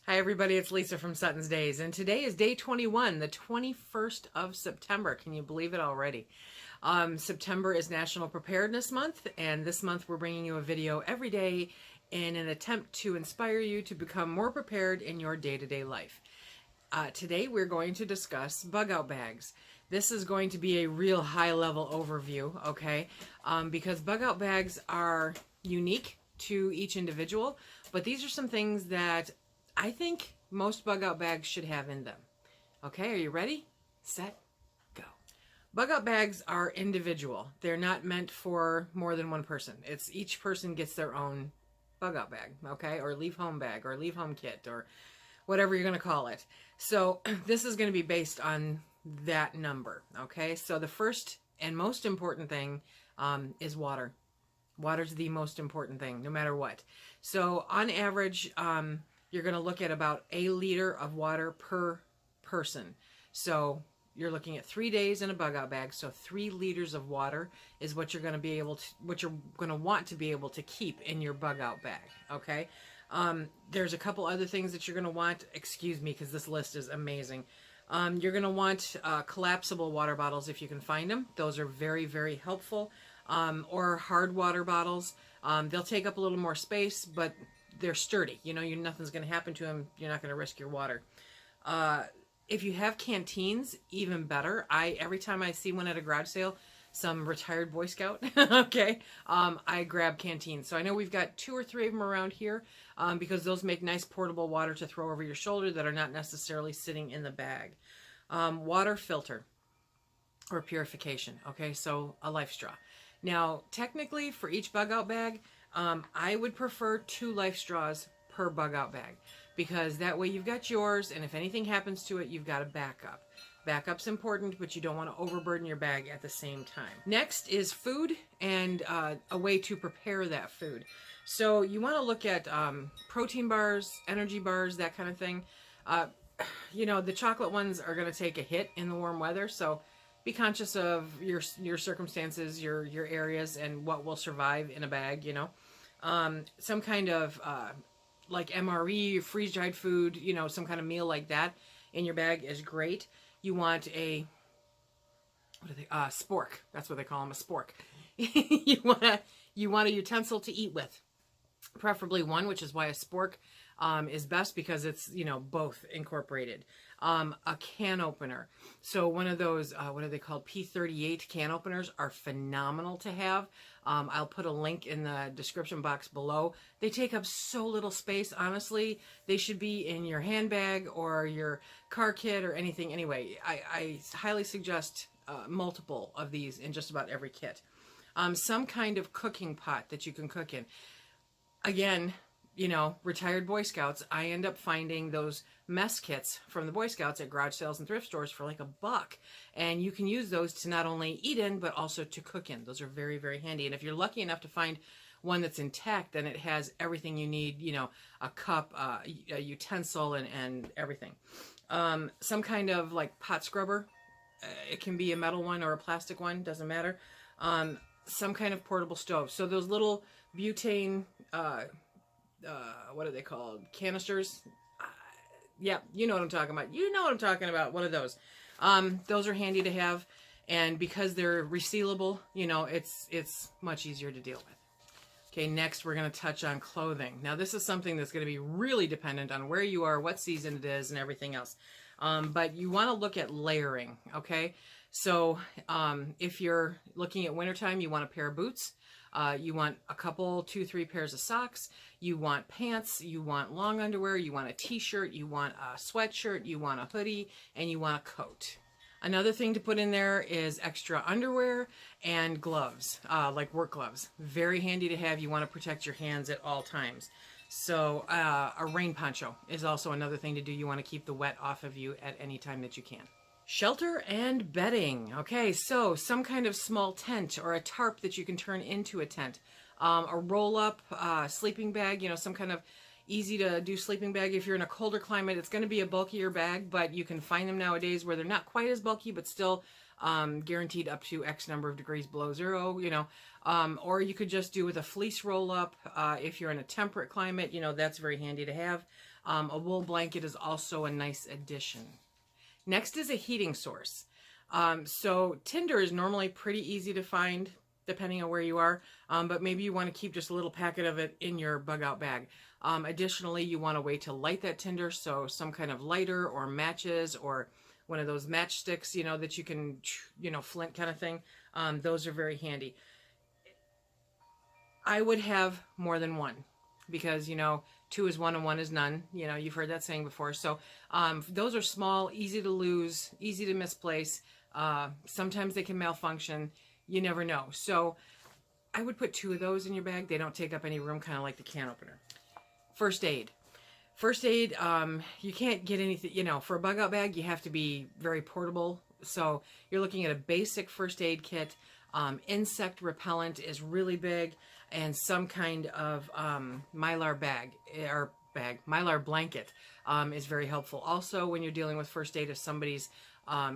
Hi everybody, it's Lisa from SuttonsDaze, and today is day 21, the 21st of September. Can you believe it already? September is National Preparedness Month, and this month we're bringing you a video every day in an attempt to inspire you to become more prepared in your day-to-day life. Today we're going to discuss bug-out bags. This is going to be a real high-level overview, okay? Because bug-out bags are unique to each individual, but these are some things that I think most bug-out bags should have in them. Okay, are you ready? Set, go. Bug-out bags are individual. They're not meant for more than one person. It's each person gets their own bug-out bag, okay? Or leave home bag, or leave home kit, or whatever you're going to call it. So this is going to be based on that number, okay? So the first and most important thing is water. Water's the most important thing, no matter what. So on average, you're going to look at about a liter of water per person. So you're looking at 3 days in a bug out bag. So 3 liters of water is what you're going to be able to, what you're going to want to be able to keep in your bug out bag. Okay. There's a couple other things that you're going to want. Excuse me, because this list is amazing. You're going to want collapsible water bottles if you can find them. Those are very, very helpful. Or hard water bottles. They'll take up a little more space, but they're sturdy. You know, nothing's going to happen to them. You're not going to risk your water. If you have canteens, even better. Every time I see one at a garage sale, some retired Boy Scout, okay, I grab canteens. So I know we've got 2 or 3 of them around here because those make nice portable water to throw over your shoulder that are not necessarily sitting in the bag. Water filter or purification, okay, so a life straw. Now, technically, for each bug-out bag, I would prefer 2 life straws per bug-out bag because that way you've got yours, and if anything happens to it, you've got a backup. Backup's important, but you don't want to overburden your bag at the same time. Next is food and a way to prepare that food. So you want to look at protein bars, energy bars, that kind of thing. You know, the chocolate ones are going to take a hit in the warm weather, so be conscious of your circumstances, your areas, and what will survive in a bag, you know. Some kind of like MRE, freeze-dried food, you know, some kind of meal like that in your bag is great. You want a, what are they, spork. That's what they call them, a spork. you want a utensil to eat with. Preferably one, which is why a spork is best because it's, you know, both incorporated. A can opener. So one of those, what are they called? P38 can openers are phenomenal to have. I'll put a link in the description box below. They take up so little space, honestly. They should be in your handbag or your car kit or anything. Anyway, I highly suggest multiple of these in just about every kit. Some kind of cooking pot that you can cook in. Again, you know, retired Boy Scouts, I end up finding those mess kits from the Boy Scouts at garage sales and thrift stores for like $1. And you can use those to not only eat in, but also to cook in. Those are very, very handy. And if you're lucky enough to find one that's intact, then it has everything you need, you know, a cup, a utensil, and everything. Some kind of like pot scrubber. It can be a metal one or a plastic one, doesn't matter. Some kind of portable stove. So those little butane, what are they called? Canisters? Yeah, you know what I'm talking about. You know what I'm talking about. One of those. Those are handy to have, and because they're resealable, you know, it's much easier to deal with. Okay, next we're going to touch on clothing. Now this is something that's going to be really dependent on where you are, what season it is, and everything else. But you want to look at layering, okay? So if you're looking at wintertime, you want a pair of boots. You want a couple, 2, 3 pairs of socks. You want pants. You want long underwear. You want a t-shirt. You want a sweatshirt. You want a hoodie. And you want a coat. Another thing to put in there is extra underwear and gloves, like work gloves. Very handy to have. You want to protect your hands at all times. So a rain poncho is also another thing to do. You want to keep the wet off of you at any time that you can. Shelter and bedding. Okay, so some kind of small tent or a tarp that you can turn into a tent. A roll-up sleeping bag, you know, some kind of easy-to-do sleeping bag. If you're in a colder climate, it's going to be a bulkier bag, but you can find them nowadays where they're not quite as bulky, but still guaranteed up to X number of degrees below zero, you know, or you could just do with a fleece roll up. If you're in a temperate climate, you know, that's very handy to have. A wool blanket is also a nice addition. Next is a heating source. So tinder is normally pretty easy to find depending on where you are, but maybe you want to keep just a little packet of it in your bug out bag. Additionally, you want a way to light that tinder, so some kind of lighter or matches or one of those matchsticks, you know, that you can, you know, flint kind of thing. Those are very handy. I would have more than one because, you know, 2 is 1 and 1 is none. You know, you've heard that saying before. So those are small, easy to lose, easy to misplace. Sometimes they can malfunction. You never know. So I would put 2 of those in your bag. They don't take up any room, kind of like the can opener. First aid. First aid, you can't get anything, you know, for a bug out bag, you have to be very portable. So you're looking at a basic first aid kit. Insect repellent is really big, and some kind of mylar mylar blanket is very helpful. Also, when you're dealing with first aid, if somebody's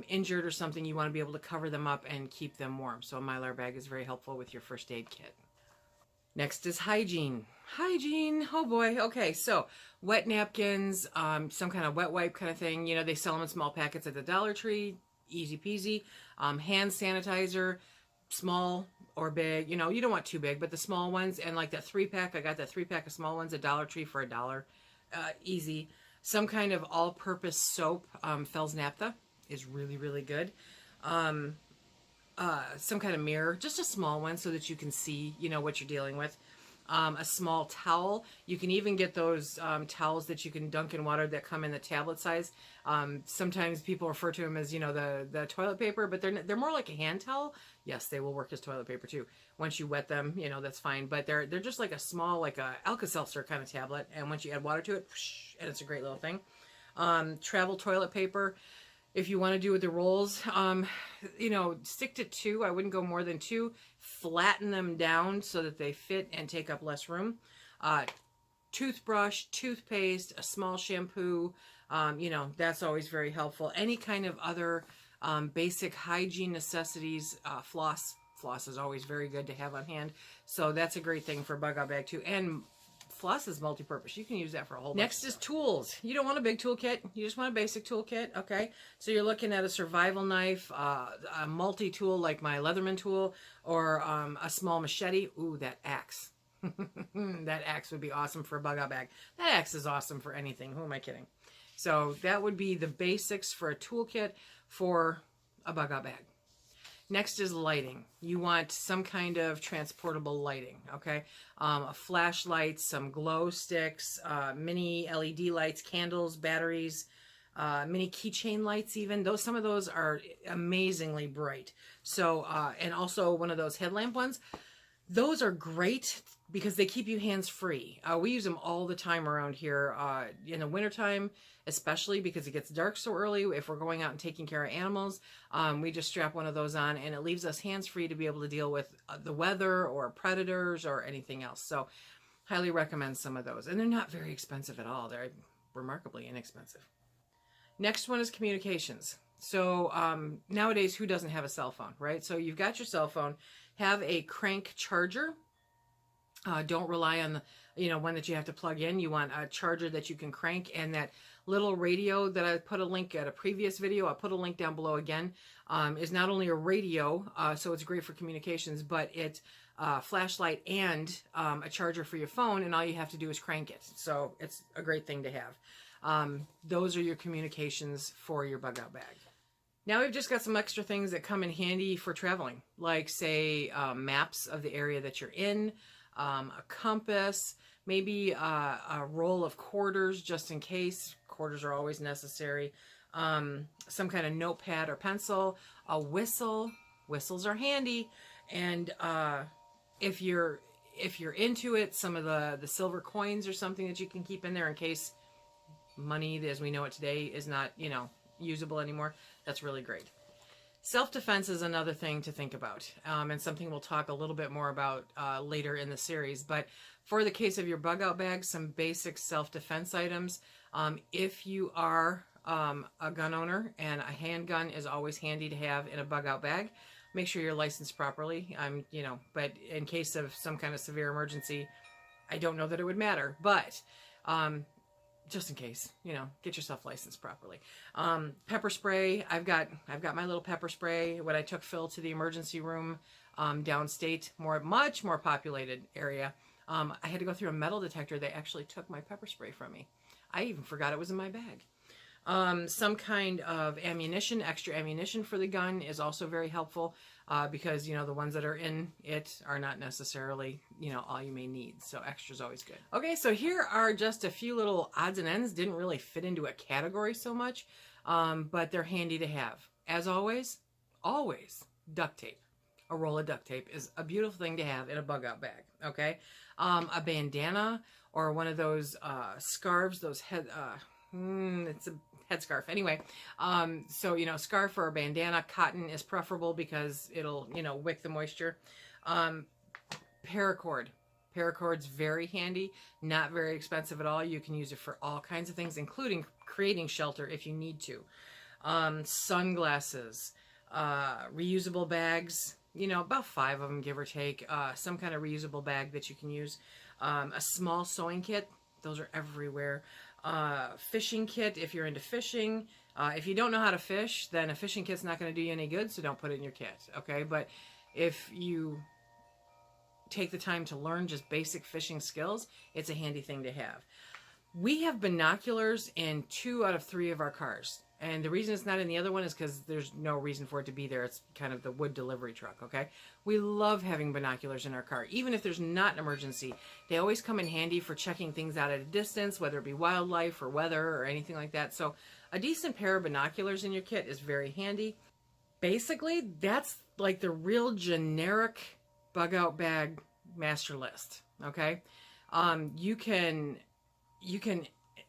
injured or something, you want to be able to cover them up and keep them warm. So a mylar bag is very helpful with your first aid kit. Next is hygiene. Hygiene, oh boy. Okay, so wet napkins, some kind of wet wipe kind of thing. You know, they sell them in small packets at the Dollar Tree. Easy peasy. Hand sanitizer, small or big. You know, you don't want too big, but the small ones. And like that 3-pack, I got that 3-pack of small ones at Dollar Tree for $1. Easy. Some kind of all-purpose soap. Fells Naphtha is really, really good. Some kind of mirror, just a small one so that you can see, you know, what you're dealing with. A small towel. You can even get those towels that you can dunk in water that come in the tablet size. Sometimes people refer to them as, you know, the toilet paper, but they're more like a hand towel. Yes, they will work as toilet paper too. Once you wet them, you know, that's fine. But they're just like a small, like a Alka-Seltzer kind of tablet. And once you add water to it, whoosh, and it's a great little thing. Travel toilet paper. If you want to do with the rolls, you know, stick to 2. I wouldn't go more than 2. Flatten them down so that they fit and take up less room. Toothbrush, toothpaste, a small shampoo, you know, that's always very helpful. Any kind of other basic hygiene necessities, floss. Floss is always very good to have on hand. So that's a great thing for a bug out bag too. And floss is multi-purpose. You can use that for a whole bunch. Next is tools. You don't want a big toolkit. You just want a basic toolkit, okay? So you're looking at a survival knife, a multi-tool like my Leatherman tool, or a small machete. Ooh, that axe. That axe would be awesome for a bug out bag. That axe is awesome for anything. Who am I kidding? So that would be the basics for a toolkit for a bug out bag. Next is lighting. You want some kind of transportable lighting, okay? A flashlight, some glow sticks, mini LED lights, candles, batteries, mini keychain lights even. Some of those are amazingly bright. So, and also one of those headlamp ones. Those are great because they keep you hands-free. We use them all the time around here in the wintertime, especially because it gets dark so early. If we're going out and taking care of animals, we just strap one of those on, and it leaves us hands-free to be able to deal with the weather or predators or anything else. So highly recommend some of those. And they're not very expensive at all. They're remarkably inexpensive. Next one is communications. So nowadays, who doesn't have a cell phone, right? So you've got your cell phone. Have a crank charger. Don't rely on the, one that you have to plug in. You want a charger that you can crank, and that little radio that I put a link at a previous video, I'll put a link down below again, is not only a radio, so it's great for communications, but it's a flashlight and a charger for your phone, and all you have to do is crank it. So it's a great thing to have. Those are your communications for your bug out bag. Now we've just got some extra things that come in handy for traveling, like say maps of the area that you're in, a compass, maybe a roll of quarters just in case. Quarters are always necessary. Some kind of notepad or pencil, a whistle. Whistles are handy. And if you're into it, some of the silver coins or something that you can keep in there in case money as we know it today is not, usable anymore. That's really great. Self-defense is another thing to think about, and something we'll talk a little bit more about later in the series. But for the case of your bug out bag, some basic self-defense items. If you are a gun owner, and a handgun is always handy to have in a bug out bag. Make sure you're licensed properly. But in case of some kind of severe emergency, I don't know that it would matter, but just in case, get yourself licensed properly. Pepper spray. I've got my little pepper spray. When I took Phil to the emergency room downstate, much more populated area, I had to go through a metal detector. They actually took my pepper spray from me. I even forgot it was in my bag. Some kind of ammunition, extra ammunition for the gun is also very helpful because, the ones that are in it are not necessarily, all you may need. So extra is always good. Okay, so here are just a few little odds and ends. Didn't really fit into a category so much, but they're handy to have. As always, duct tape. A roll of duct tape is a beautiful thing to have in a bug out bag, okay? A bandana or one of those scarves, those it's a headscarf. Anyway, scarf or a bandana. Cotton is preferable because it'll, wick the moisture. Paracord. Paracord's very handy, not very expensive at all. You can use it for all kinds of things, including creating shelter if you need to. Sunglasses, reusable bags, about 5 of them, give or take. Some kind of reusable bag that you can use. A small sewing kit. Those are everywhere. Fishing kit if you're into fishing. If you don't know how to fish, then a fishing kit's not going to do you any good, so don't put it in your kit, okay? But if you take the time to learn just basic fishing skills, it's a handy thing to have. We have binoculars in 2 out of 3 of our cars. And the reason it's not in the other one is because there's no reason for it to be there. It's kind of the wood delivery truck, okay? We love having binoculars in our car. Even if there's not an emergency, they always come in handy for checking things out at a distance, whether it be wildlife or weather or anything like that. So a decent pair of binoculars in your kit is very handy. Basically, that's like the real generic bug out bag master list, okay? You can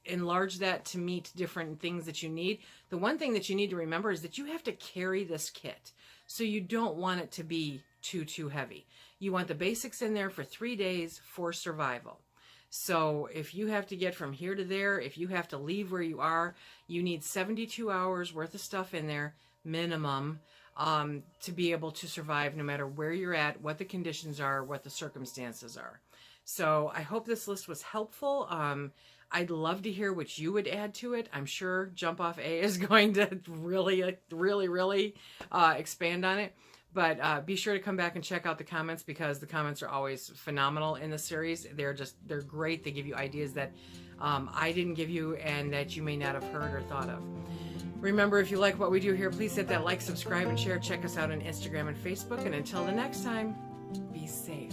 enlarge that to meet different things that you need. The one thing that you need to remember is that you have to carry this kit. So you don't want it to be too heavy. You want the basics in there for 3 days for survival. So if you have to get from here to there, if you have to leave where you are, you need 72 hours worth of stuff in there, minimum, to be able to survive no matter where you're at, what the conditions are, what the circumstances are. So I hope this list was helpful. I'd love to hear what you would add to it. I'm sure Jump Off A is going to really expand on it. But be sure to come back and check out the comments because the comments are always phenomenal in the series. They're great. They give you ideas that I didn't give you and that you may not have heard or thought of. Remember, if you like what we do here, please hit that like, subscribe, and share. Check us out on Instagram and Facebook. And until the next time, be safe.